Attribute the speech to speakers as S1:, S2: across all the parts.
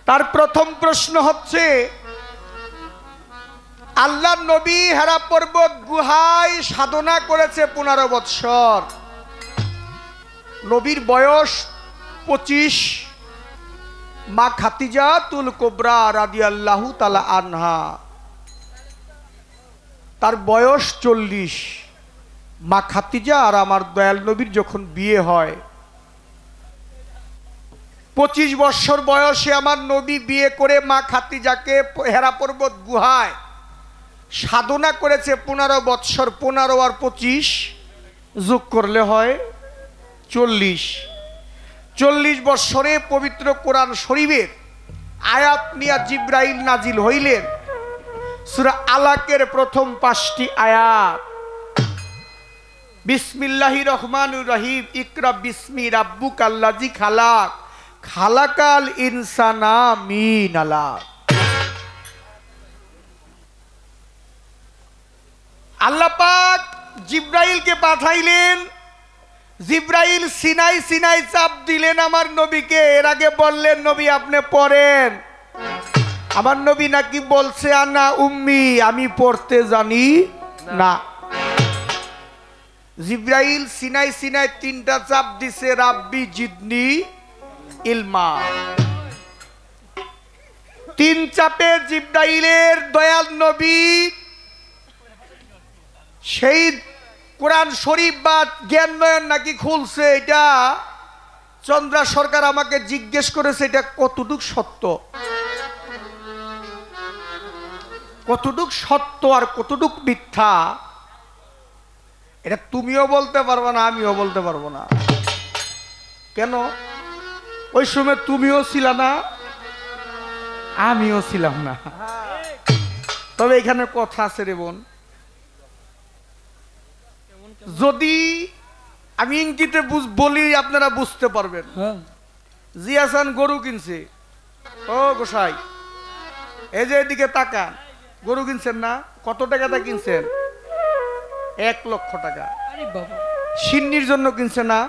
S1: তার প্রথম প্রশ্ন হচ্ছে, আল্লাহ নবী হেরা পর্বত গুহায় সাধনা করেছে 15 বৎসর। নবীর বয়স 25। মা খাদিজাতুল কুবরা রাদিয়াল্লাহু তাআলা আনহা তার বয়স 40। মা খাদিজা আর আমার দয়াল নবীর যখন বিয়ে হয়, 25 বছর বয়সে আমার নবী বিয়ে করে মা খাদিজাকে হেরা পর্বত গুহায় সাধনা করেছে 15 বৎসর। 15 আর 25 যোগ করলে হয় 40। 40 বৎসরে পবিত্র কোরআন শরীফের আয়াত নিয়ে জিবরাইল নাজিল হইলেন। সূরা আলাকের প্রথম 5টি আয়াত, বিসমিল্লাহির রহমানির রহিম, ইকরা বিসমি রাব্বুকাল্লাযী খালাক, খালাকাল ইনসানা মিন আলাক। আল্লাহ পাক জিবরাইলকে পাঠাইলেন। জিবরাইল সিনাই সিনাই চাপ দিলেন আমার নবীকে। এর আগে বললেন, নবী আপনি পড়েন। আমার নবী নাকি বলছে, আনা উম্মি, আমি পড়তে জানি না। জিবরাইল সিনাই সিনাই 3টা চাপ দিছে, রাব্বি জিদনি ইলমা। 3 চাপে জিবরাইলের দয়াল নবী সেই কোরআন শরীফ বা জ্ঞান নয়ন নাকি খুলছে। এটা চন্দ্রা সরকার আমাকে জিজ্ঞেস করেছে, এটা কতটুক সত্য, কতটুক সত্য আর কতটুক মিথ্যা, এটা তুমিও বলতে পারবো না, আমিও বলতে পারবো না। কেন? ওই সময় তুমিও ছিল না, আমিও ছিলাম না। তবে এখানে কথা আছে রে বোন, যদি আমি ইঙ্গিতে বলি আপনারা বুঝতে পারবেন। জিয়াসান গরু কিনছে। ও গোসাই, এই যে এদিকে তাকান, গরু কিনছেন না? কত টাকাটা কিনছেন? 1 লক্ষ টাকা। সিন্নির জন্য কিনছে না?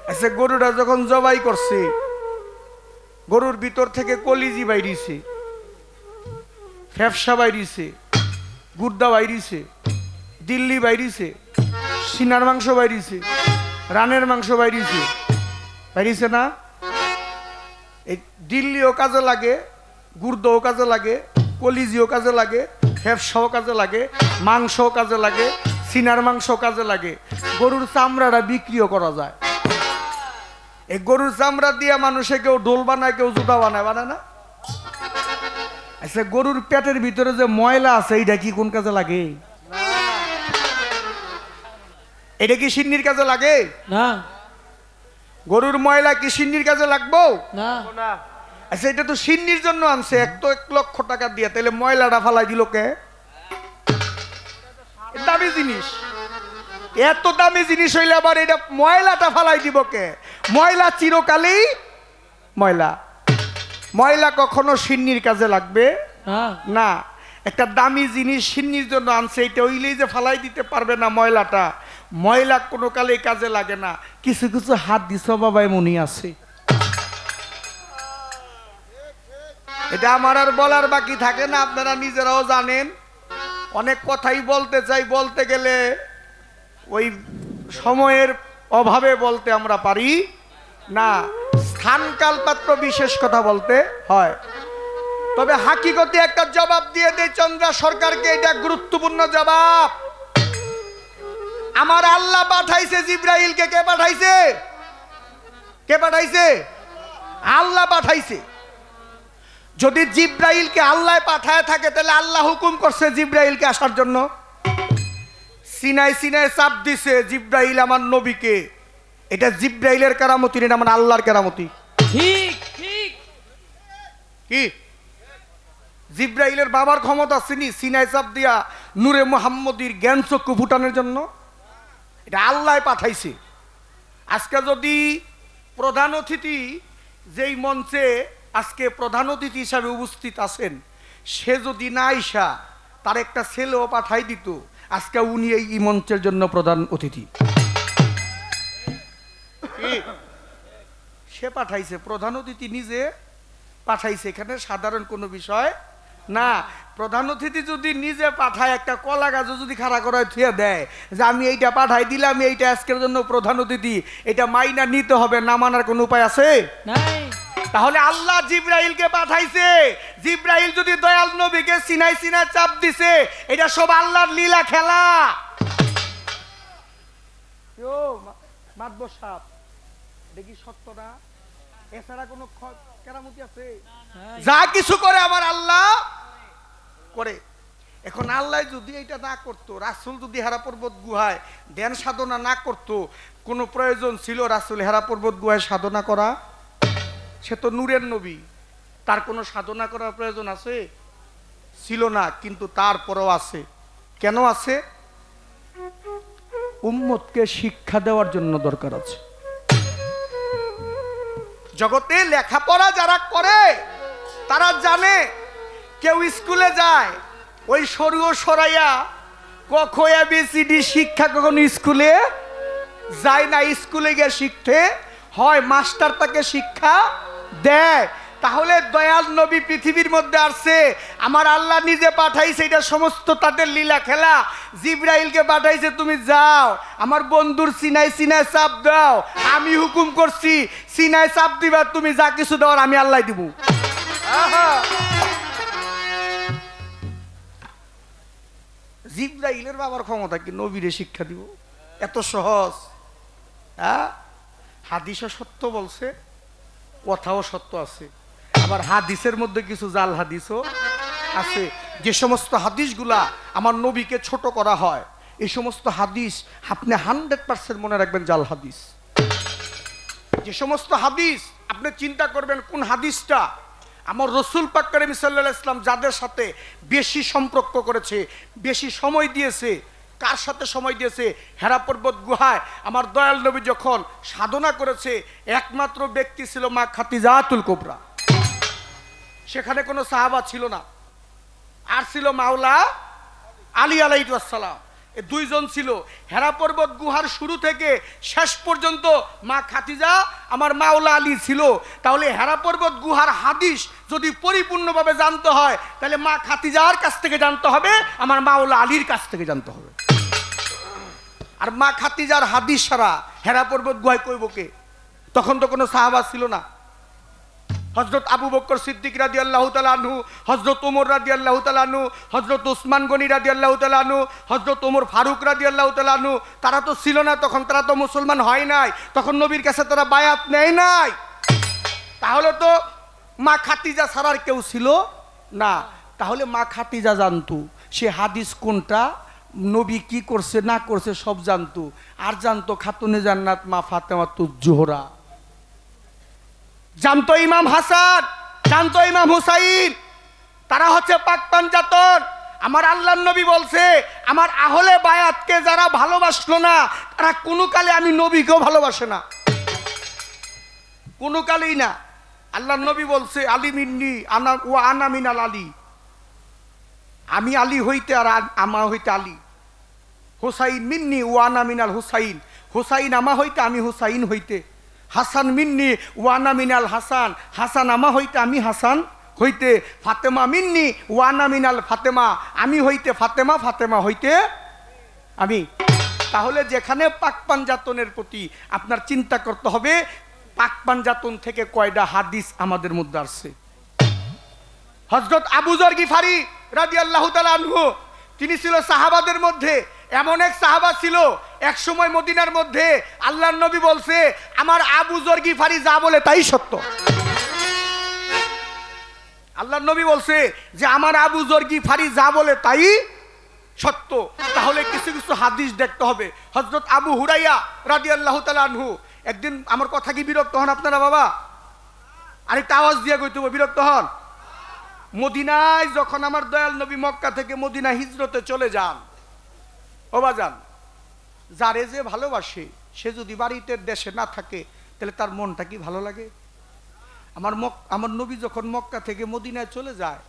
S1: আচ্ছা, গরুটা যখন জবাই করছে, গরুর ভিতর থেকে কলিজি বাইরিছে, ফ্যাপসা বাইরিছে, গুর্দা বাইরিছে, দিল্লি বাইরিছে, সিনার মাংস বাইরিছে, রানের মাংস বাইরিছে, বাইরিছে না? এই দিল্লিও কাজে লাগে, গুর্দাও কাজে লাগে, কলিজিও কাজে লাগে, ফ্যাপসাও কাজে লাগে, মাংসও কাজে লাগে, সিনার মাংস কাজে লাগে। গরুর চামড়াটা বিক্রিও করা যায়। এই গরুর চামড়া দিয়ে মানুষে কেউ ডোল বানায়, কেউ জুতা বানায়, বানায় না? আচ্ছা, গরুর পেটের ভিতরে যে ময়লা আছে, এইটা কি কোন কাজে লাগে? এটা কি সিন্নির কাজে লাগে? না। গরুর ময়লা কি সিন্নির কাজে লাগবো? না। আচ্ছা, এটা তো সিন্নির জন্য আনছে, 1 লক্ষ টাকা দিয়ে, তাহলে ময়লাটা ফালাই দিল কে? দামি জিনিস, এত দামি জিনিস হইলে আবার এটা ময়লাটা ফালাই দিব কে? ময়লা চিরকালই ময়লা। ময়লা কখনো সিন্নির কাজে লাগবে না। একটা দামি জিনিস সিন্নির জন্য আনছে, এটা হইলেই যে ফালাই দিতে পারবে না ময়লাটা। ময়লা কোনো কালে কাজে লাগে না। কিছু কিছু হাত দিছ বাবা এমনই আছে। এটা আমার আর বলার বাকি থাকে না, আপনারা নিজেরাও জানেন। অনেক কথাই বলতে চাই, বলতে গেলে ওই সময়ের অভাবে বলতে আমরা পারি না। স্থান কাল পাত্র বিশেষ কথা বলতে হয়। তবে হাকিকতে একটা জবাব দিয়ে দেয় চন্দ্রা সরকারকে, এটা গুরুত্বপূর্ণ জবাব। আমার আল্লাহ পাঠাইছে জিবরাইলকে। কে পাঠাইছে? কে পাঠাইছে? আল্লাহ পাঠাইছে। যদি জিবরাইলকে আল্লাহ পাঠায় থাকে, তাহলে আল্লাহ হুকুম করছে জিবরাইলকে আসার জন্য। সিনাই সিনাই চাপ দিছে জিবরাইল আমার নবীকে। এটা জিবরাইলের কেরামতি না, আমার আল্লাহর কেরামতি। ঠিক ঠিক। কি জিবরাইলের বাবার ক্ষমতা চিনি সিনাই চাপ দিয়া নূরে মুহাম্মদীর জ্ঞান চক্ষু ফুটানোর জন্য? এটা আল্লাহ পাঠাইছে। আজকে যদি প্রধান অতিথি যেই মঞ্চে আজকে প্রধান অতিথি হিসাবে উপস্থিত আছেন, সে যদি না আইসা তার একটা ছেলেও পাঠাই দিত, আজকে উনি এই মঞ্চের জন্য প্রধান অতিথি। সে পাঠাইছে, প্রধান অতিথি নিজে পাঠাইছে, এখানে সাধারণ কোনো বিষয় না। প্রধান অতিথি যদি নিজে পাঠায়, একটা কলা গাছও যদি খাড়া করে থুয়ে দেয় যে আমি এইটা পাঠাই দিলাম, এইটা আজকের জন্য প্রধান অতিথি, এটা মাইনা নিতে হবে, না মানার কোনো উপায় আছে?
S2: নাই।
S1: তাহলে আল্লাহ জিব্রাইলকে পাঠাইছে। জিব্রাইল যদি দয়াল নবীকে সিনাই সিনাই চাপ দিছে, এটা সব আল্লাহর লীলা খেলা। মাতবর সাপ দেখি সত্য না, এছাড়া কোনো কেরামতি আছে? যা কিছু করে আমার আল্লাহ করে। এখন আল্লাহ যদি এটা না করতো, রাসূল যদি হেরা পর্বত গুহায় ধ্যান সাধনা না করতো, কোনো প্রয়োজন ছিল রাসূল হেরা পর্বত গুহায় সাধনা করা? সে তো নূরের নবী, তার কোনো সাধনা করার প্রয়োজন আছে? ছিল না, কিন্তু তারপরেও আছে। কেন আছে? উম্মতকে শিক্ষা দেওয়ার জন্য দরকার আছে। জগতে লেখাপড়া যারা করে তারা জানে, কেউ স্কুলে যায় ওই সরু সরাইয়া ক খ ABCD শিক্ষা কখনো স্কুলে যায় না। স্কুলে গিয়ে শিখতে হয়, মাস্টার তাকে শিক্ষা দেয়। তাহলে দয়াল নবী পৃথিবীর মধ্যে আসছে, আমার আল্লাহ নিজে পাঠাইছে, এটা সমস্ত তাদের লীলা খেলা। জিব্রাইলকে পাঠাইছে, তুমি যাও আমার বন্ধুর সিনাই সিনাই চাপ দাও, আমি হুকুম করছি সিনাই চাপ দিবা, তুমি যা কিছু দেওয়ার আমি আল্লাহ দিব। জিব্রাইলের বাবার ক্ষমতা কি নবীরে শিক্ষা দিব? এত সহজ? হাদিসও সত্য বলছে, কথাও সত্য আছে, আবার হাদিসের মধ্যে কিছু জাল হাদিসও আছে। যে সমস্ত হাদিসগুলা আমার নবীকে ছোট করা হয়, এই সমস্ত হাদিস আপনি 100% মনে রাখবেন জাল হাদিস। যে সমস্ত হাদিস আপনি চিন্তা করবেন কোন হাদিসটা আমার রসুল পাক কারীম সাল্লাল্লাহু আলাইহি ওয়াসাল্লাম যাদের সাথে বেশি সম্পর্ক করেছে, বেশি সময় দিয়েছে, কার সাথে সময় দিয়েছে? হেরা পর্বত গুহায় আমার দয়াল নবী যখন সাধনা করেছে, একমাত্র ব্যক্তি ছিল মা খাদিজাতুল কুবরা। সেখানে কোনো সাহাবা ছিল না, আর ছিল মাওলা আলী আলাইহিস সালাম। এই দুইজন ছিল। হেরা পর্বত গুহার শুরু থেকে শেষ পর্যন্ত মা খাদিজা আমার মাওলা আলী ছিল। তাহলে হেরা পর্বত গুহার হাদিস যদি পরিপূর্ণভাবে জানতে হয়, তাহলে মা খাদিজার কাছ থেকে জানতে হবে, আমার মাওলা আলীর কাছ থেকে জানতে হবে। আর মা খাদিজার হাদিস সারা হেরা পর্বত গুহায় কইব কে? তখন তো কোনো সাহাবা ছিল না। হযরত আবু বকর সিদ্দিক রাদিয়াল্লাহু তাআলা আনহু, হযরত ওমর রাদিয়াল্লাহু তাআলা আনহু, হযরত উসমান গনি রাদিয়াল্লাহু তাআলা আনহু, হযরত ওমর ফারুক রাদিয়াল্লাহু তাআলা আনহু, তারা তো ছিল না তখন, তারা তো মুসলমান হয় নাই তখন, নবীর কাছে তারা বায়াত নেয় নাই। তাহলে তো মা খাদিজা ছাড়ার কেউ ছিল না। তাহলে মা খাদিজা জানতো সে হাদিস কোনটা, নবী কি করছে না করছে সব জানতো। আর জানতো খাতুনে জান্নাত মা ফাতেমাতুজ জোহরা, জানতো ইমাম হাসান, জানতো ইমাম হুসাইন, তারা হচ্ছে পাক পাঞ্জাতন। আমার আল্লাহর নবী বলছে, আমার আহলে বায়াতকে যারা ভালোবাসলো না, তারা কোনো কালে আমি নবীকেও ভালোবাসে না, কোনো কালেই না। আল্লাহর নবী বলছে, আলী মিন্নি আনা ও আনা মিনাল আলী, আমি আলী হইতে আর আমা হইতে আলী। হুসাইন মিন্নি ও আনা মিনাল হুসাইন, হুসাইন আমা হইতে আমি হুসাইন হইতে। হাসান মিন্নি ওয়ানা মিনাল হাসান, হাসান আমা হইতে আমি হাসান হইতে। ফাতেমা মিন্নি ওয়ানা মিনাল ফাতেমা, আমি হইতে ফাতেমা, ফাতেমা হইতে আমি। তাহলে যেখানে পাক পাঞ্জাতনের প্রতি আপনার চিন্তা করতে হবে, পাক পাঞ্জাতন থেকে কয়টা হাদিস আমাদের মধ্যে আসছে। হযরত আবু যর গিফারি রাদিয়াল্লাহু তাআলা আনহু, তিনি ছিল সাহাবাদের মধ্যে এমন এক সাহাবা ছিল, এক সময় মদিনার মধ্যে আল্লাহর নবী বলছে, আমার আবু যর গিফারি যা বলে তাই সত্য। আল্লাহর নবী বলছে যে আমার আবু যর গিফারি যা বলে তাই সত্য। তাহলে কিছু কিছু হাদিস দেখতে হবে। হযরত আবু হুরাইরা রাদিয়াল্লাহু তাআলা আনহু, একদিন আমার কথা কি বিরক্ত হন আপনারা বাবা? আরেকটা আওয়াজ দিয়ে কইতে হবে, বিরক্ত হন? মদিনায় যখন আমার দয়াল নবী মক্কা থেকে মদিনা হিজরতে চলে যান, ও বাজান, যারে যে ভালোবাসে সে যদি বাড়িতে দেশে না থাকে তাহলে তার মনটা কি ভালো লাগে? আমার নবী যখন মক্কা থেকে মদিনায় চলে যায়,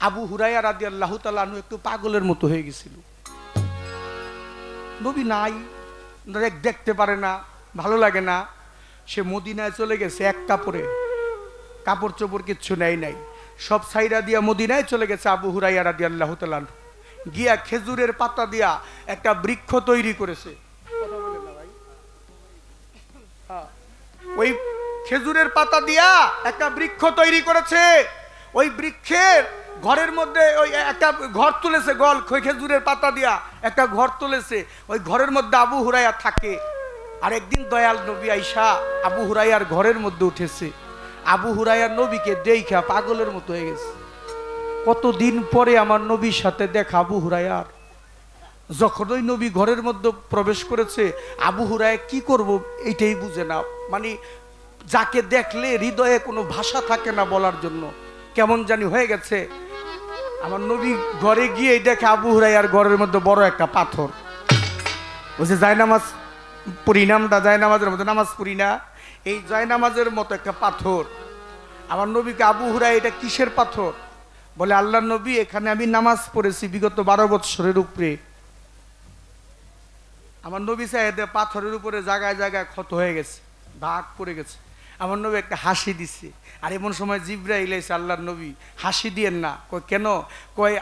S1: আবু হুরায়রা রাদিয়াল্লাহু তাআলা আনহু একটু পাগলের মতো হয়ে গেছিল। নবী নাই, দেখতে পারে না, ভালো লাগে না, সে মদিনায় চলে গেছে এক কাপড়ে, কাপড় চোপড় কিচ্ছু নেয় নাই, সব সাইরা দিয়া মদিনায় চলে গেছে আবু হুরাইরা রাদিয়াল্লাহু তাআলা গিয়া খেজুরের পাতা দিয়া একটা বৃক্ষ তৈরি করেছে। কথা বলেন না ভাই। ওই খেজুরের পাতা দিয়া একটা বৃক্ষ তৈরি করেছে। ওই বৃক্ষের ঘরের মধ্যে ওই একটা ঘর তুলেছে, গল খেজুরের পাতা দিয়া একটা ঘর তুলেছে। ওই ঘরের মধ্যে আবু হুরাইরা থাকে। আর একদিন দয়াল নবী আইসা আবু হুরাইরার ঘরের মধ্যে উঠেছে। আবু হুরাইরা নবীকে দেইখা পাগলের মতো হয়ে গেছে। কতদিন পরে আমার নবীর সাথে দেখা আবু হুরাইরার। যখন ওই নবী ঘরের মধ্যে প্রবেশ করেছে, আবু হুরায়রা কি করব এইটাই বুঝে না। মানে যাকে দেখলে হৃদয়ে কোনো ভাষা থাকে না বলার জন্য, কেমন জানি হয়ে গেছে। আমার নবী ঘরে গিয়ে দেখে আবু হুরায়রার ঘরের মধ্যে বড় একটা পাথর। বলছে জায়নামাজ পড়ি না, আমরা জায়নামাজের মতো নামাজ পড়ি না, এই জায়নামাজের মতো একটা পাথর। আমার নবীকে আবু হুরায়রা এটা কিসের পাথর? বলে আল্লাহর নবী, এখানে আমি নামাজ পড়েছি বিগত 12 বৎসরের উপরে। আমার নবী সাহেব পাথরের উপরে জায়গায় জায়গায় ক্ষত হয়ে গেছে, দাগ পড়ে গেছে। আমার নবী একটা হাসি দিচ্ছে। আর এমন সময় জিবরাইল এসে আল্লাহর নবী, হাসি দিয়েন না। কয় কেন? কয়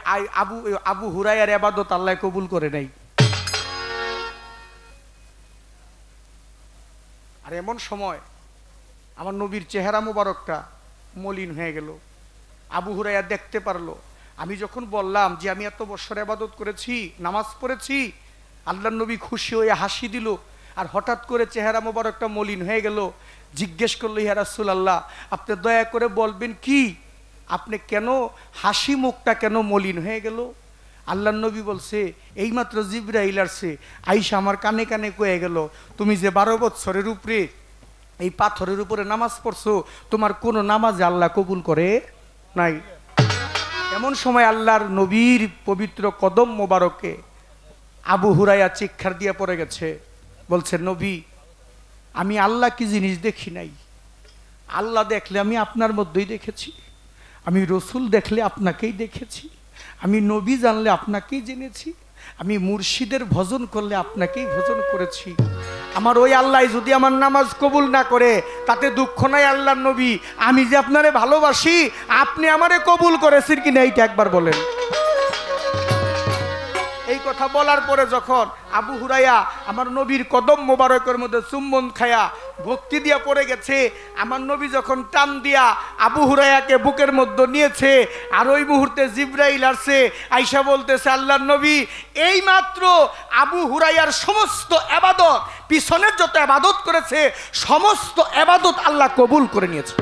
S1: আবু হুরায়রার ইবাদত আল্লাহ কবুল করে নাই। আর এমন সময় আমার নবীর চেহারা মোবারকটা মলিন হয়ে গেল। আবু হুরায়রা দেখতে পারলো। আমি যখন বললাম যে আমি এত বছর ইবাদত করেছি, নামাজ পড়েছি, আল্লাহর নবী খুশি হয়ে হাসি দিল। আর হঠাৎ করে চেহারা মোবারকটা মলিন হয়ে গেল। জিজ্ঞেস করলো, ইয়া রাসূলুল্লাহ, আপনি দয়া করে বলবেন কি আপনি কেন হাসি মুখটা কেন মলিন হয়ে গেল? আল্লাহর নবী বলছে, এইমাত্র জিবরাইল আসছে, আইসা আমার কানে কানে কয়ে গেল, তুমি যে 12 বছরের উপরে এই পাথরের উপরে নামাজ পড়ছো, তোমার কোনো নামাজ আল্লাহ কবুল করে নাই। এমন সময় আল্লাহর নবীর পবিত্র কদম মোবারকে আবু হুরায়রা চিৎকার দিয়ে পড়ে গেছে। বলছে, নবী, আমি আল্লাহ কি জিনিস দেখি নাই। আল্লাহ দেখলে আমি আপনার মধ্যেই দেখেছি, আমি রসুল দেখলে আপনাকেই দেখেছি, আমি নবী জানলে আপনাকেই জেনেছি, আমি মুর্শিদের ভজন করলে আপনাকেই ভজন করেছি। আমার ওই আল্লাহ যদি আমার নামাজ কবুল না করে তাতে দুঃখ নাই আল্লাহর নবী, আমি যে আপনারে ভালোবাসি, আপনি আমারে কবুল করেছেন কিনা এইটা একবার বলেন। এই কথা বলার পরে যখন আবু হুরায়রা আমার নবীর কদম মোবারকের মধ্যে চুম্বন খায়া ভক্তি দিয়া পড়ে গেছে, আমার নবী যখন টান দিয়া আবু হুরায়রাকে বুকের মধ্যে নিয়েছে, আর ওই মুহূর্তে জিবরাইল আসছে, আইসা বলতেছে, আল্লাহর নবী, এই মাত্র আবু হুরায়রার সমস্ত ইবাদত, পিছনের যত ইবাদত করেছে সমস্ত ইবাদত আল্লাহ কবুল করে নিয়েছে।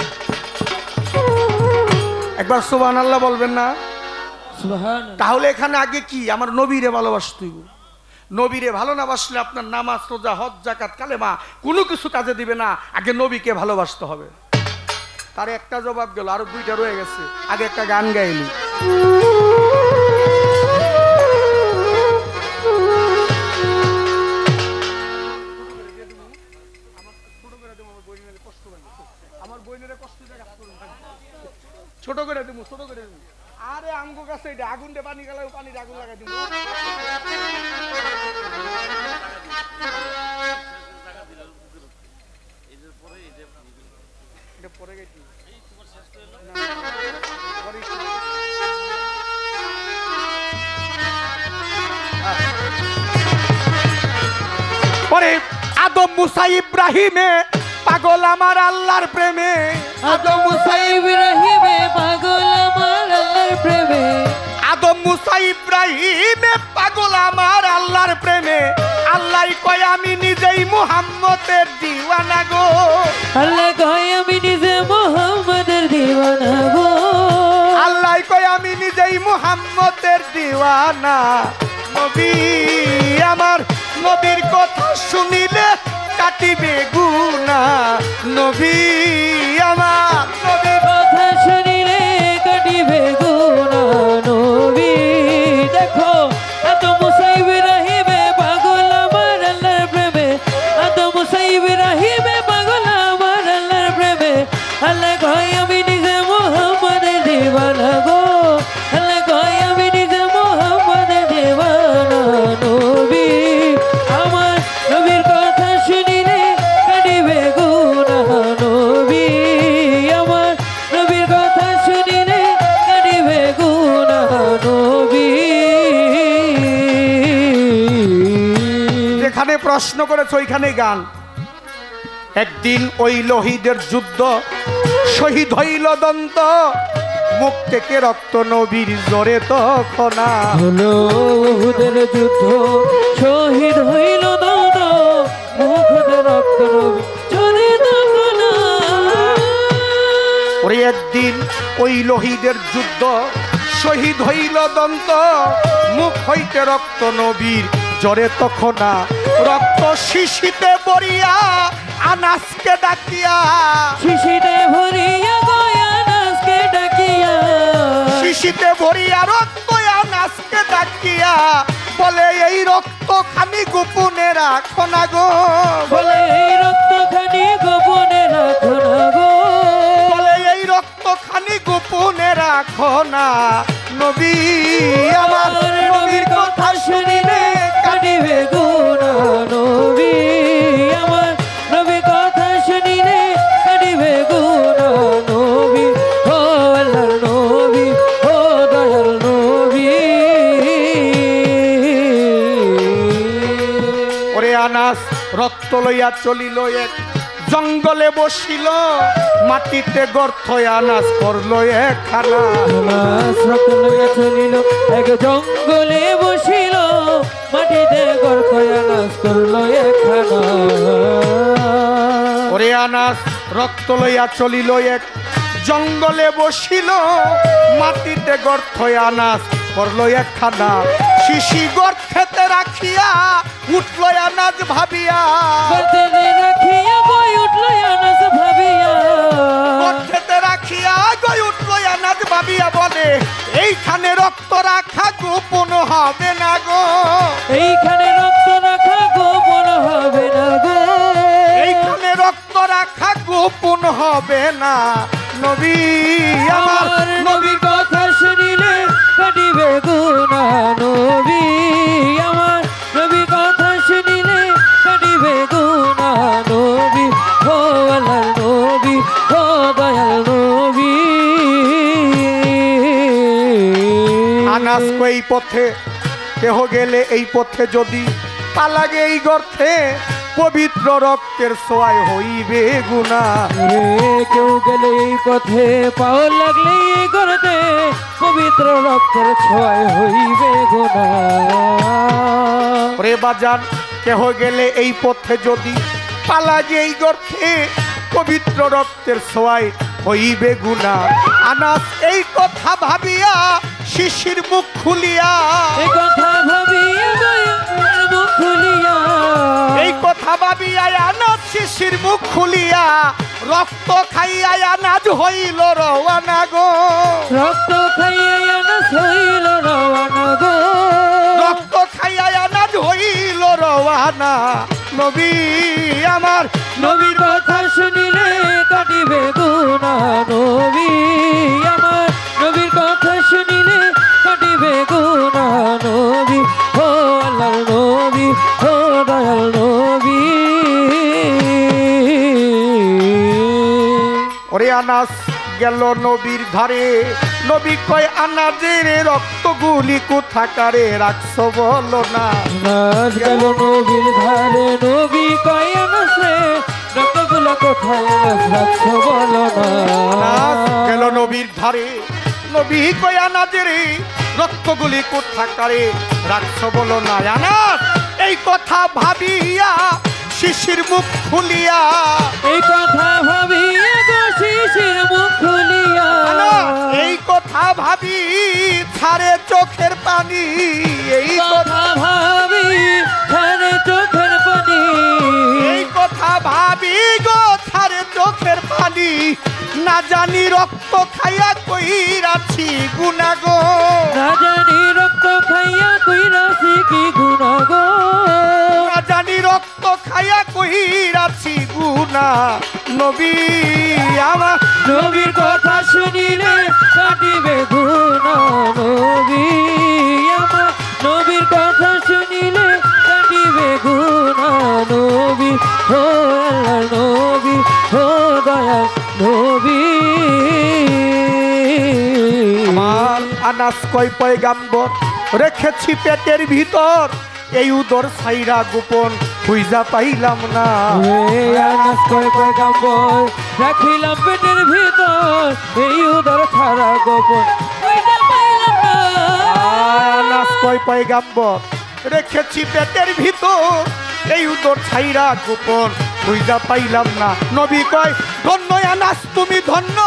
S1: একবার সুবহানাল্লাহ বলবেন না? তাহলে এখানে আগে কি আমার নবীরে ভালোবাসতে হইব। নবীরে ভালো না বাসলে আপনার নামাজ, রোজা, হজ, যাকাত, কালেমা কোনো কিছু কাজে দিবে না। আগে নবীকে ভালোবাসতে হবে। তার একটা জবাব গেল, আরো 2টা রয়ে গেছে। আগে একটা গান গাইলি। ছোট করে দেবো, ছোট করে দেবো। আরে আমগো কাছে এটা আগুন দে, পানি গালাও, পানি আগুন লাগাই দিব। এটা পরে গেছি পরে আদম মুসা ইব্রাহিমে পাগল আমার আল্লাহর প্রেমে,
S2: আদম মুসা ইব্রাহিমে পাগল আমার আল্লাহর প্রেমে,
S1: আদম মুসা ইব্রাহিমে পাগল আমার আল্লাহর প্রেমে। আল্লাহ কয় আমি নিজেই মুহাম্মদের দিওয়ানা গো,
S2: আল্লাহ কয় আমি নিজে মুহাম্মদের দিওয়ানা গো,
S1: আল্লাহ কয় আমি নিজেই মুহাম্মদের দিওয়ানা। নবী আমার, নবীর কথা শুনিলে কাটিবে গুনাহ। নবী আমার, নবীর
S2: কথা শুনিলে কাটিবে গুনাহ। নবী দেখো, আদম মুসা ইব্রাহিমে পাগল আমার আল্লাহর প্রেমে, আদম মুসা ইব্রাহিমে পাগল আমার আল্লাহর প্রেমে। আল্লাহ কয় আমি নিজে মুহাম্মদের দিওয়ানা গো, আল্লাহ কয় আমি নিজে মুহাম্মদের দিওয়ানা। নবী আমার, নবীর কথা শুনিলে কাটিবে গুনাহ। নবী আমার,
S1: প্রশ্ন করেছে ওইখানে গান। একদিন ওই লোহিদের যুদ্ধ, শহীদ হইল দন্ত, মুখ থেকে রক্ত নবীর জোরে তখন
S2: হলো উহুদের যুদ্ধ, শহীদ হইল দন্ত, মুখ থেকে রক্ত নবীর জোরে তখন।
S1: ওরে একদিন ওই লোহিদের যুদ্ধ, শহীদ হইল দন্ত, মুখ হইতে রক্ত নবীর জরে তখন। রক্ত শিশিতে বরিয়া আনাসকে ডাকিয়া,
S2: শিশিতে ভরিয়া গয়া নাচকে ডাকিয়া,
S1: শিশিতে ভরিয়া রক্ত আনাসকে ডাকিয়া, বলে এই রক্ত খানি গোপনে রাখো না গো,
S2: বলে এই রক্ত খানি গোপনে রাখো না গো,
S1: বলে এই রক্ত খানি গোপনে রাখো না। নবী আমার নবীর কথা শুনিলে
S2: কাটিবে গুনাহ, নবী আমার নবীর কথা শুনিলে কাটিবে গুনাহ, নবী ও আল্লাহর নবী, ও দয়াল নবী।
S1: ওরে আনাস রক্ত লইয়া চলিল এক জঙ্গলে বসিল, মাটিতে গর্ত আনাস করলো একখানা।
S2: আনাস রক্ত লইয়া চলিল এক জঙ্গলে বসিল, মাটিতে গর্ত আনাস করলো একখানা।
S1: ওরে আনাস রক্ত লইয়া চলিল এক জঙ্গলে বসিল, মাটিতে গর্ত আনাস করলো একখানা। শিশি গর্তেতে রাখিয়া উঠলো আনাজ ভাবিয়া,
S2: গর্তেতে রাখিয়া গই উঠলো আনাস ভাবিয়া,
S1: গর্তেতে রাখিয়া গই উঠলো আনাজ ভাবিয়া, বলে এইখানে রক্ত রাখা গোপন হবে না গো,
S2: এইখানে রক্ত রাখা গোপন হবে না গো,
S1: এইখানে রক্ত রাখা গোপন হবে না। নবী আমার
S2: নবীর কথা শুনিলে কাটিবে গুনাহ, নবী আমার নবীর কথা শুনিলে কাটিবে গুনাহ, নবী ও আল্লাহর নবী, ও দয়াল নবী।
S1: আনাস কই পথে কেহ গেলে এই পথে যদি পালাগে এই গর্তে, পবিত্র রক্তের ছোঁয়ায় হইবে গুনাহ।
S2: রে কেউ গেলে এই পথে পাও লাগলে এই গর্তে, পবিত্র রক্তের ছোঁয়ায় হইবে গুনাহ।
S1: রে বাজান কেহ গেলে এই পথে যদি পালাগে এই গর্তে, পবিত্র রক্তের ছোঁয়ায় হইবে গুনাহ। আনাস এই কথা ভাবিয়া শিশির মুখ খুলিয়া,
S2: এই কথা ভাবিয়া গয়ার মুখ খুলিয়া,
S1: এই কথা ভাবিয়া আনাস শিশির মুখ খুলিয়া, রক্ত খাইয়া আনাজ হইল রওয়ানা গো,
S2: রক্ত খাইয়া আনাস হইল রওয়ানা গো,
S1: রক্ত খাইয়া আনাজ হইল রওয়ানা। নবী আমার
S2: নবীর কথা শুনিলে কাটিবে গুনাহ, নবী আমার নবীর কথা শুনিলে কাটিবে গুনাহ, নবী ও আল্লাহর নবী, ও দয়াল নবী।
S1: ওরে আনাস গেল নবীর ধারে, নবী কয় আনাজের রক্তগুলি কোথাকারে রাখছো বলো না।
S2: আনাস গেল নবীর ধারে, নবী কয় আনাস রে রক্তগুলো কোথায় আনাস রাখছো বলো না।
S1: আনাস গেল নবীর ধারে, নবী কয় আনাজের রক্তগুলি কোথাকারে রাখছো বলো না। আনাস এই কথা ভাবিয়া শিশির মুখ খুলিয়া,
S2: এই কথা ভাবিয়া গো শিশির মুখ খুলিয়া,
S1: এই কথা ভাবি ছাড়ে চোখের পানি, এই
S2: কথা ভাবি ছাড়ে চোখের পানি,
S1: এই কথা ভাবি গো ছাড়ে চোখের পানি। না জানি রক্ত খাইয়া কইরাছি গুনাহ গো,
S2: না জানি রক্ত খাইয়া কইরাছি কি গুনাহ গো,
S1: না জানি রক্ত খাইয়া কইরাছি গুনাহ। নবী আমার
S2: নবীর কথা শুনিলে কাটিবে গুনাহ, নবী আমার নবীর কথা শুনিলে কাটিবে গুনাহ, নবী ও আল্লাহর নবী, ও দয়াল নবী।
S1: আমার আনাস কয় পয়গাম্বর রেখেছি পেটের ভিতর, এই উদর সাইরা গোপন খুঁজা পাইলাম না।
S2: আনাস কয় পয়গাম্বর রাখিলাম পেটের ভিতর, এই উদর ছাড়া গোপন খুঁজা পাইলাম না।
S1: আনাস কয় পয়গাম্বর রেখেছি পেটের ভিতর, এই উদর ছাইরা গোপন খুঁজা পাইলাম না। নবী কয় ধন্য আনাস তুমি ধন্য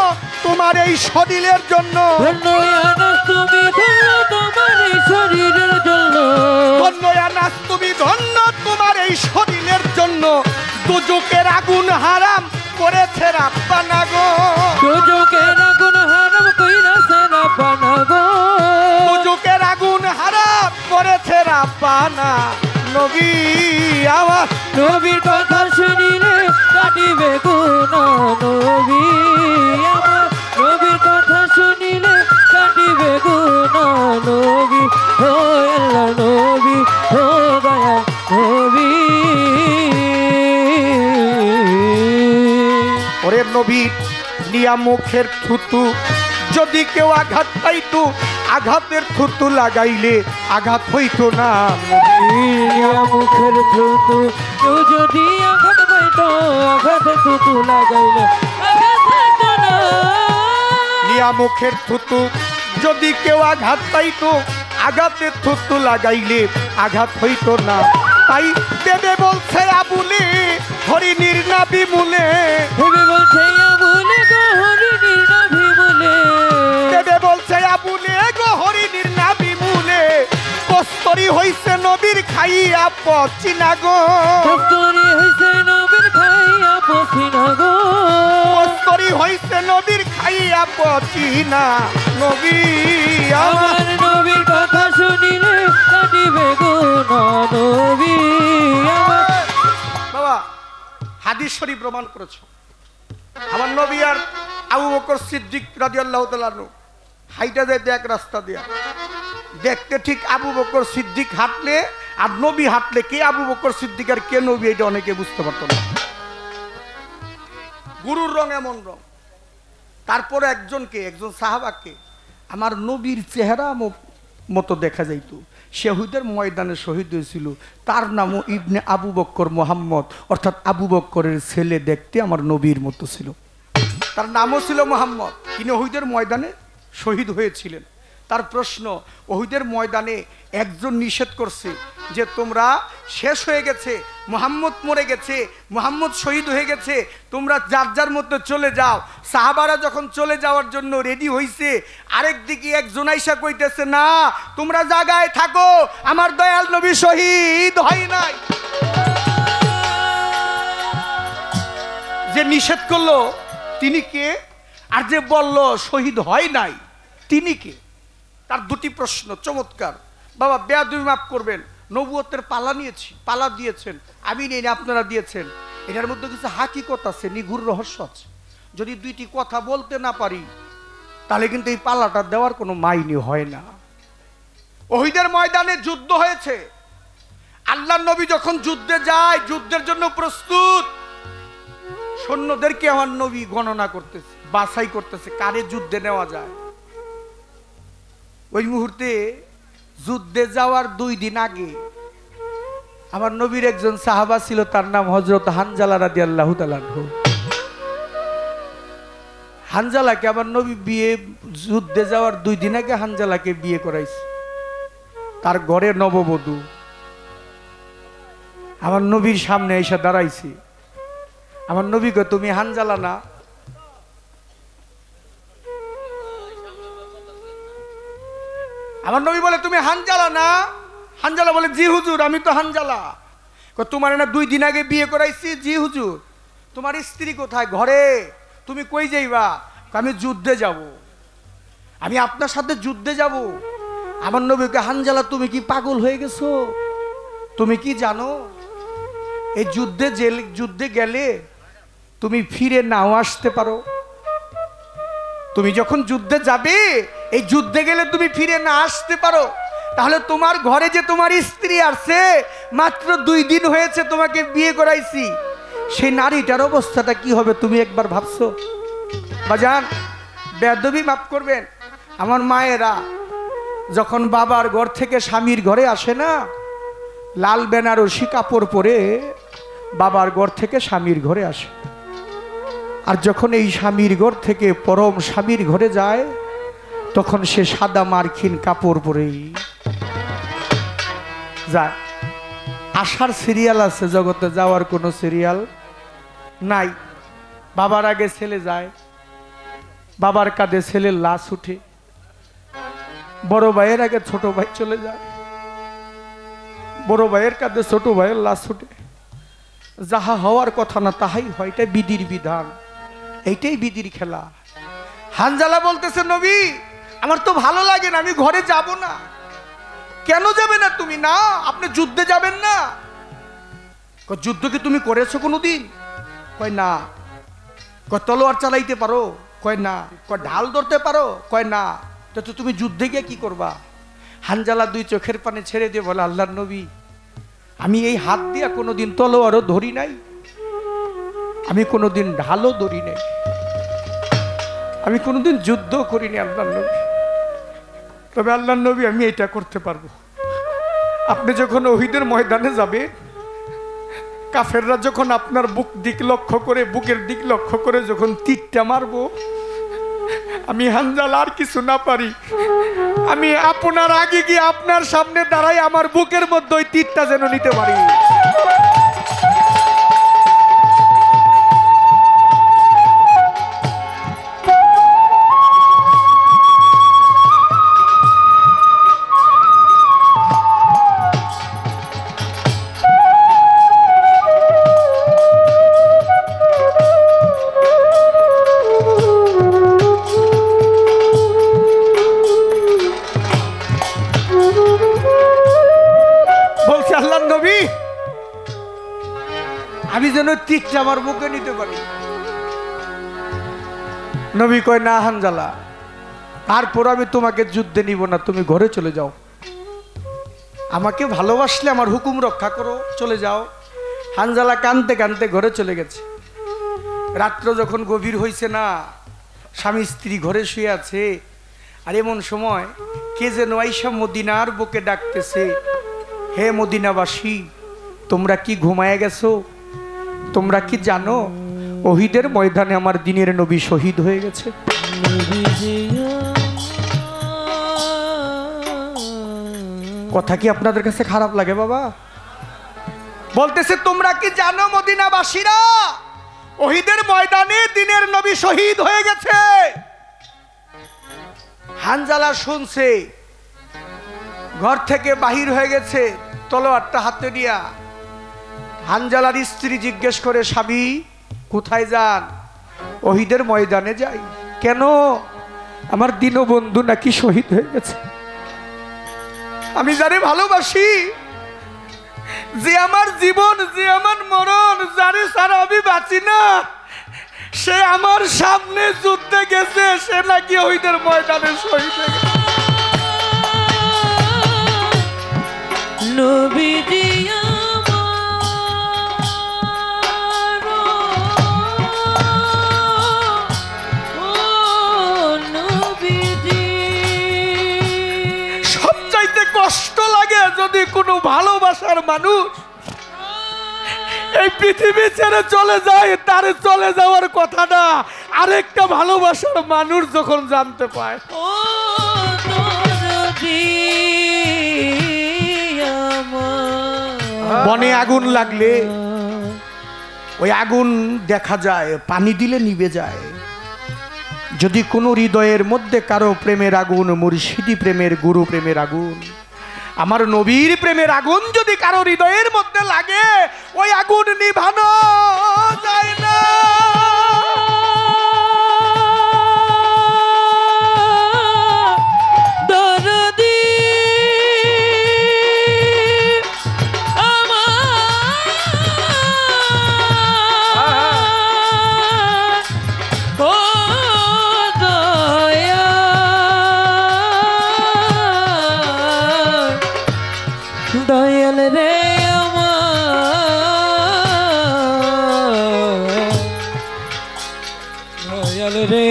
S1: তোমার এই শরীরের জন্য,
S2: ধন্য আনাস তুমি ধন্য তোমার এই শরীরের জন্য,
S1: ধন্য আনাস তুমি ধন্য তোমার এই শরীরের জন্য। দুজকের আগুন হারাম করেছে রাব্বানা গো,
S2: দুজকের আগুন হারাম কইরাছে রাব্বানা গো,
S1: দুজকের আগুন হারাম করেছে রাব্বানা। নবী আমার
S2: নবীর কথা শুনিলে কাটিবে গুনাহ, নবী আমার নবীর কথা শুনিলে কাটিবে গুনাহ, নবী ও আল্লাহ নবী ও দয়া নবী।
S1: ওরে নবী নিয়া মুখের থুতু যদি কেউ আঘাত পাইতো, আঘাতের থুতু লাগাইলে আঘাত হইতো না।
S2: মুখের থুতু কেউ যদি আঘাত পাইতো, আঘাতের থুতু লাগাইলে আঘাত হইতো না।
S1: নিয়া মুখের থুতু যদি কেউ আঘাত পাইতো, আঘাতের থুতু লাগাইলে আঘাত হইতো না। তাই দেবে বলছে আবুলে হরিণীর নাভি মূলে,
S2: দেবে বলছে আবুলে গো হরিণীর নাভি মূলে,
S1: দেবে বলছে আবুলে গো হরিণীর নাভি মূলে। কস্তরি হইছে নবীর খাইয়া পচিনা গো,
S2: কস্তরি হইছে নবীর খাইয়া পচিনা গো,
S1: কস্তরি হইছে নবীর খাইয়া পচিনা। নবী
S2: আমার নবীর কথা শুনিলে কাটিবে গুনাহ, নবী আমার।
S1: বাবা হাদিস শরীফ প্রমাণ করেছ। আমার নবী আর আবু বকর সিদ্দিক রাদিয়াল্লাহু তাআলা আনহু হাইটা যাইতে এক রাস্তা দিয়া, দেখতে ঠিক আবু বকর সিদ্দিক হাঁটলে আর নবী হাঁটলে কে আবু বকর সিদ্দিক আর কে নবী এটা অনেকে বুঝতে পারত না। গুরুর রং এমন রং। তারপরে একজনকে, একজন সাহাবাকে আমার নবীর চেহারা মতো দেখা যাইত, সে হুদের ময়দানে শহীদ হয়েছিল, তার নামও ইবনে আবু বক্কর মোহাম্মদ, অর্থাৎ আবু বক্করের ছেলে, দেখতে আমার নবীর মতো ছিল, তার নামও ছিল মোহাম্মদ। তিনি ওহুদের ময়দানে শহীদ হয়েছিলেন। তার প্রশ্ন, ওহুদের ময়দানে একজন নিষেধ করছে যে তোমরা শেষ হয়ে গেছে, মুহাম্মদ মরে গেছে, মুহাম্মদ শহীদ হয়ে গেছে, তোমরা যার যার মধ্যে চলে যাও। সাহাবারা যখন চলে যাওয়ার জন্য রেডি হইছে, আরেক দিকে একজন আইসা কইতেছে না তোমরা জায়গায় থাকো, আমার দয়াল নবী শহীদ হয় নাই। যে নিষেধ করলো তিনি কে, আর যে বলল শহীদ হয় নাই তিনি কে? তার দুটি প্রশ্ন চমৎকার। বাবা বেয়াদবি মাফ করবেন, নবুয়তের পালা নিয়েছি, পালা দিয়েছেন, আমি নেই না আপনারা দিয়েছেন, এটার মধ্যে কিছু হাকিকত আছে, নিগুড় রহস্য আছে। যদি দুইটি কথা বলতে না পারি তাহলে কিন্তু এই পালাটা দেওয়ার কোনো মাইনে হয় না। ওহিদের ময়দানে যুদ্ধ হয়েছে, আল্লাহর নবী যখন যুদ্ধে যায়, যুদ্ধের জন্য প্রস্তুত, সৈন্যদেরকে আমার নবী গণনা করতেছে, বাছাই করতেছে কারে যুদ্ধে নেওয়া যায়। ওই মুহূর্তে যুদ্ধে যাওয়ার 2 দিন আগে আমার নবীর একজন সাহাবা ছিল, তার নাম হযরত হানজালা রাদিয়াল্লাহু তাআলা আনহু। হানজালাকে আমার নবী বিয়ে, যুদ্ধে যাওয়ার 2 দিন আগে হানজালাকে বিয়ে করাইছে, তার ঘরে নববধূ আমার নবীর সামনে এসে দাঁড়াইছে। আমার নবী কয় তুমি হানজালা না? আমার নবী বলে তুমি হানজালা না? হানজালা বলে জি হুজুর আমি তো হানজালা। তোমার না 2 দিন আগে বিয়ে করাইছি। জি হুজুর। তোমার স্ত্রী কোথায়? ঘরে। তুমি কই যাইবা? আমি যুদ্ধে যাব। আমি আপনার সাথে যুদ্ধে যাব। আমার নবীকে হানজালা তুমি কি পাগল হয়ে গেছো? তুমি কি জানো এই যুদ্ধে গেলে তুমি ফিরে নাও আসতে পারো। তুমি যখন যুদ্ধে যাবে, এই যুদ্ধে গেলে তুমি ফিরে না আসতে পারো। তাহলে তোমার ঘরে যে তোমার স্ত্রী আছে, মাত্র 2 দিন হয়েছে তোমাকে বিয়ে করাইছি, সেই নারীটার অবস্থাটা কি হবে তুমি একবার ভাবছো? বাজান বেয়াদবি মাফ করবেন, আমার মায়েরা যখন বাবার ঘর থেকে স্বামীর ঘরে আসে না, লাল বেনারসি কাপড় পরে বাবার ঘর থেকে স্বামীর ঘরে আসে। আর যখন এই স্বামীর ঘর থেকে পরম স্বামীর ঘরে যায়, তখন সে সাদা মার্কিন কাপড় পরেই যায়। আসার সিরিয়াল আছে, জগতে যাওয়ার কোনো সিরিয়াল নাই। বাবার আগে ছেলে যায়, বাবার কাঁধে ছেলের লাশ উঠে, বড় ভাইয়ের আগে ছোট ভাই চলে যায়, বড় ভাইয়ের কাঁধে ছোট ভাইয়ের লাশ উঠে। যাহা হওয়ার কথা না তাহাই হয়, এটাই বিধির বিধান, এইটাই বিধির খেলা। হানজালা বলতেছে, নবী আমার তো ভালো লাগে না, আমি ঘরে যাব না। কেন যাবে না তুমি? না, আপনি যুদ্ধে যাবেন না। যুদ্ধ কি তুমি করেছো কোনোদিন? কয় না। কয় তলোয়ার চালাইতে পারো? কয় না। কয় ঢাল ধরতে পারো? কয় না। তো তুমি যুদ্ধে গিয়ে কি করবা? হানজালা দুই চোখের পানে ছেড়ে দিয়ে বলে, আল্লাহর নবী আমি এই হাত দিয়া কোনোদিন তলোয়ারও ধরি নাই, আমি কোনোদিন ঢালও ধরি নাই, আমি কোনোদিন যুদ্ধ করিনি আল্লাহর নবী। তবে আল্লাহর নবী আমি এটা করতে পারবো, আপনি যখন উহুদের ময়দানে যাবেন, কাফেররা যখন আপনার বুকের দিক লক্ষ্য করে যখন তীরটা মারবো, আমি হানজালা আর কিছু না পারি, আমি আপনার আগে গিয়ে আপনার সামনে দাঁড়াই, আমার বুকের মধ্যে ওই তীরটা যেন নিতে পারি। আমি যেন তীরটা আমার বুকে নিতে পারি। নবী কয়, না হানজালা, তারপর আমি তোমাকে যুদ্ধে নিব না, তুমি ঘরে চলে যাও, আমাকে ভালোবাসলে আমার হুকুম রক্ষা করো, চলে যাও। হানজালা কানতে কানতে ঘরে চলে গেছে। রাত্র যখন গভীর হয়েছে না, স্বামী স্ত্রী ঘরে শুয়ে আছে, আর এমন সময় কে যেন আইসা মদিনার বুকে ডাকতেছে, হে মদিনাবাসী, তোমরা কি ঘুমায় গেছো? তোমরা কি জানো উহুদের ময়দানে আমার দিনের নবী শহীদ হয়ে গেছে? কথা কি আপনাদের কাছে খারাপ লাগে বাবা? বলতেছে, তোমরা কি জানো মদিনাবাসীরা, উহুদের ময়দানে দিনের নবী শহীদ হয়ে গেছে? হানজালা শুনছে, ঘর থেকে বাহির হয়ে গেছে তলোয়ারটা হাতে নিয়া। হানজালার স্ত্রী জিজ্ঞেস করে, স্বামী কোথায় যান? উহুদের ময়দানে যাই। কেন? আমার দীনবন্ধু নাকি শহীদ হয়ে গেছে। আমি যারে ভালোবাসি, যে আমার জীবন, যে আমার মরণ, যারে ছাড়া আমি বাঁচি না, সে আমার সামনে যুদ্ধে গেছে, সে নাকি উহুদের ময়দানে শহীদ হয়ে গেছে।
S2: নবীজি
S1: কষ্ট লাগে যদি কোনো ভালোবাসার মানুষ এই পৃথিবী ছেড়ে চলে যায়, তার চলে যাওয়ার কথা না, আরেকটা ভালোবাসার মানুষ যখন জানতে পায়। বনে আগুন লাগলে ওই আগুন দেখা যায়, পানি দিলে নিভে যায়। যদি কোনো হৃদয়ের মধ্যে কারো প্রেমের আগুন, মুর্শিদি প্রেমের, গুরু প্রেমের আগুন, আমার নবীর প্রেমের আগুন যদি কারো হৃদয়ের মধ্যে লাগে, ওই আগুন নিভানো যায় না।
S2: দয়াল রে দয়াল রে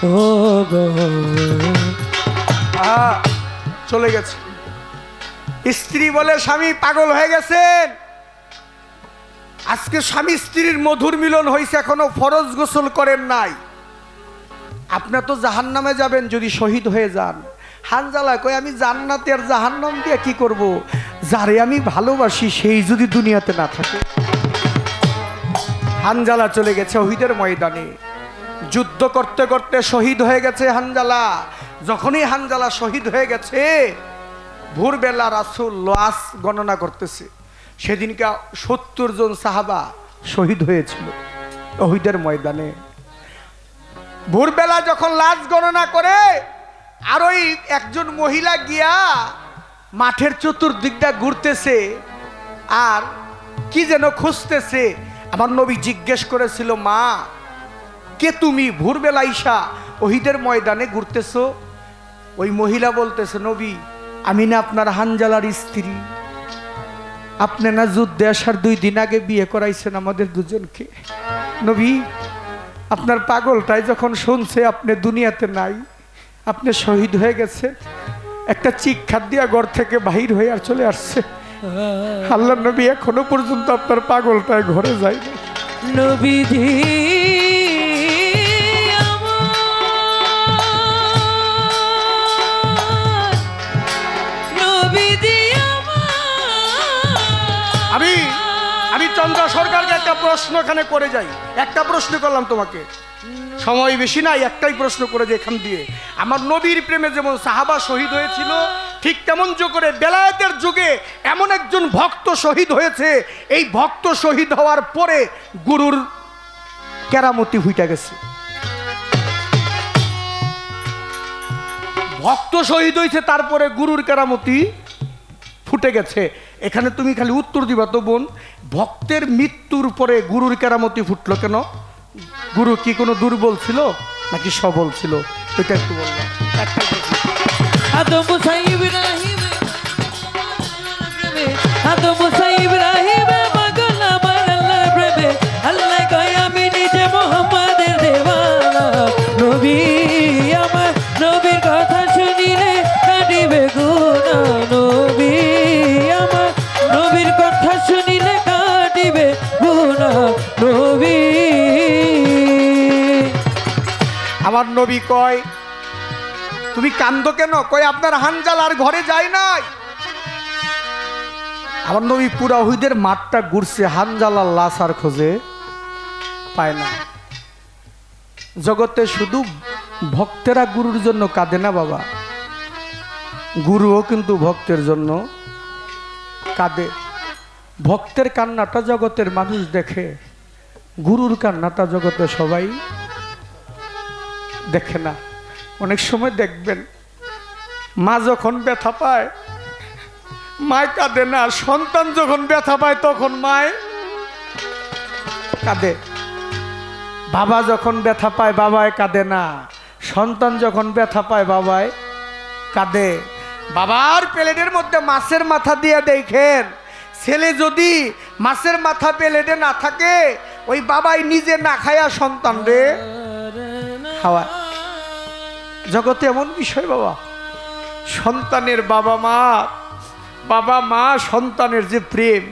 S2: ও গো
S1: চলে গেছে। স্ত্রী বলে স্বামী পাগল হয়ে গেছেন, আজকে স্বামী স্ত্রীর মধুর মিলন হয়েছে, এখনো ফরজ গোসল করেন নাই, আপনার তো জাহান্নামে যাবেন যদি শহীদ হয়ে যান। হানজালা কই আমি জান্নাতে আর জাহান্নাম দিয়ে কি করব, যারে আমি ভালোবাসি সেই যদি দুনিয়াতে না থাকে। হানজালা চলে গেছে ওহিদের ময়দানে, যুদ্ধ করতে করতে শহীদ হয়ে গেছে হানজালা। যখনই হানজালা শহীদ হয়ে গেছে, ভোরবেলা রাসূল লাশ গণনা করতেছে, সেদিনকে 70 জন সাহাবা শহীদ হয়েছিল ওহিদের ময়দানে। ভোরবেলা যখন লাশ গণনা করে, আর ওই একজন মহিলা গিয়া মাঠের চতুর্দিকটা ঘুরতেছে আর কি যেন খুঁজতেছে। আমার নবী জিজ্ঞেস করেছিল, মা কে তুমি, ভোরবেলা ঈশা ওহিদের ময়দানে ঘুরতেছো? ওই মহিলা বলতেছে, নবী আমি না আপনার হানজালার স্ত্রী, আপনি না যুদ্ধে আসার 2 দিন আগে বিয়ে করাইছেন আমাদের দুজনকে। নবী আপনার পাগলটাই যখন শুনছে আপনি দুনিয়াতে নাই, আপনি শহীদ হয়ে গেছেন, একটা চিৎকার দিয়া ঘর থেকে বাহির হয়ে আর চলে আসছে। আল্লাহর নবী এখনো পর্যন্ত আপনার পাগলটায় ঘরে যায় না।
S2: নবীজি
S1: আমি চন্দ্র সরকারকে একটা প্রশ্ন এখানে করে যাই, একটা প্রশ্ন করলাম তোমাকে, সময় বেশি নাই, একটাই প্রশ্ন করে যে এখান দিয়ে, আমার নবীর প্রেমে যেমন সাহাবা শহীদ হয়েছিল, ঠিক তেমন করে বেলায়েতের যুগে এমন একজন ভক্ত শহীদ হয়েছে। এই ভক্ত শহীদ হওয়ার পরে গুরুর কেরামতি ফুটে গেছে। ভক্ত শহীদ হয়েছে, তারপরে গুরুর কেরামতি ফুটে গেছে। এখানে তুমি খালি উত্তর দিবা তো বোন, ভক্তের মৃত্যুর পরে গুরুর কেরামতি ফুটলো কেন? গুরু কি কোনো দুর্বল ছিল নাকি সবল ছিল? এটা একটু বললাম।
S2: আদম মুসা ইব্রাহিম, আদম মুসা ইব্রাহিম পাগল আমার আল্লাহর প্রেমে, আল্লাহ কয় আমি নিজে মুহাম্মাদের দেওয়ানা। নবী আমার, নবীর কথা শুনিলে কাটিবে গুনাহ। নবী আমার, নবীর কথা শুনিলে কাটিবে গুনাহ। নবী
S1: আমার নবী কয় তুমি কান্দো কেন? কয় আপনার হানজালার ঘরে যায় নাই। আমার নবী পুরা উহুদের মাঠটা ঘুরছে, হানজালার লাশ আর খোঁজে পায় না। জগতে শুধু ভক্তেরা গুরুর জন্য কাঁদে না বাবা, গুরুও কিন্তু ভক্তের জন্য কাঁদে। ভক্তের কান্নাটা জগতের মানুষ দেখে, গুরুর কান্নাটা জগতে সবাই দেখে না। অনেক সময় দেখবেন মা যখন ব্যথা পায় মায় কাঁদে না, সন্তান যখন ব্যথা পায় তখন মায় কাঁদে। বাবা যখন ব্যথা পায় বাবায় কাঁদে না, সন্তান যখন ব্যথা পায় বাবায় কাঁদে। বাবার প্লেটের মধ্যে মাছের মাথা দিয়ে দেখেন, ছেলে যদি মাছের মাথা প্লেটে না থাকে, ওই বাবাই নিজে না খায়া সন্তান রে খাওয়ায়। জগতে এমন বিষয় বাবা, সন্তানের বাবা মা সন্তানের যে প্রেম,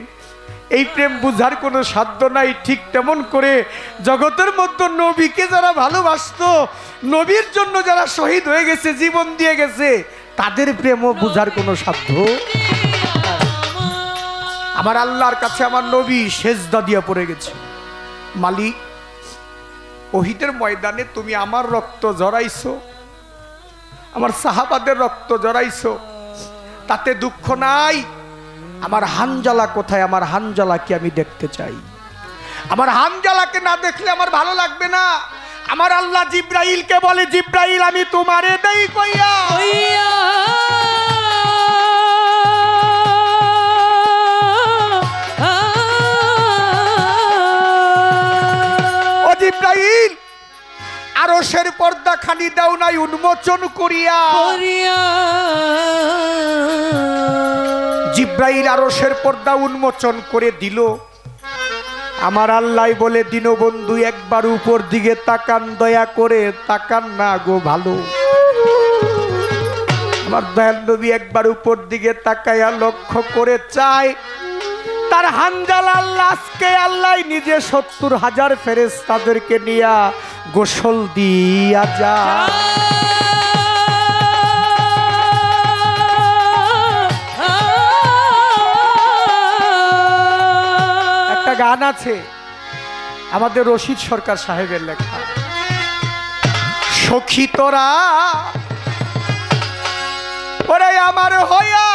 S1: এই প্রেম বুঝার কোনো সাধ্য নাই। ঠিক তেমন করে জগতের মধ্যে নবীকে যারা ভালোবাসতো, নবীর জন্য যারা শহীদ হয়ে গেছে, জীবন দিয়ে গেছে, তাদের প্রেমও বুঝার কোনো সাধ্য। আমার আল্লাহর কাছে আমার নবী সেজদা দিয়া পড়ে গেছে, মালিক ওহিদের ময়দানে তুমি আমার রক্ত ঝরাইছো, আমার সাহাবাদের রক্ত ঝরাইছো, তাতে দুঃখ নাই। আমার হানজালা কোথায়? আমার হানজালাকে আমি দেখতে চাই। আমার হানজালাকে না দেখলে আমার ভালো লাগবে না। আমার আল্লাহ জিব্রাইলকে বলে, জিব্রাইল আমি তোমারে দেই কইয়া, ও জিব্রাইল আরশের পর্দা খানি দাও নাই উন্মোচন করিয়া। জিব্রাইল আরশের পর্দা উন্মোচন করে দিল। আমার আল্লাহ বলে, দীনবন্ধু একবার উপর দিকে তাকান, দয়া করে তাকান না গো ভালো। আমার দয়াল নবী একবার উপর দিকে তাকাইয়া লক্ষ্য করে চায় তার হানজালা লাশকে আল্লাহ নিজে ৭০,০০০ ফেরেশতাদেরকে নিয়া গোসল দিয়া যায়। একটা গান আছে আমাদের রশিদ সরকার সাহেবের লেখা, সখী তোরা ওরে আমার হইয়া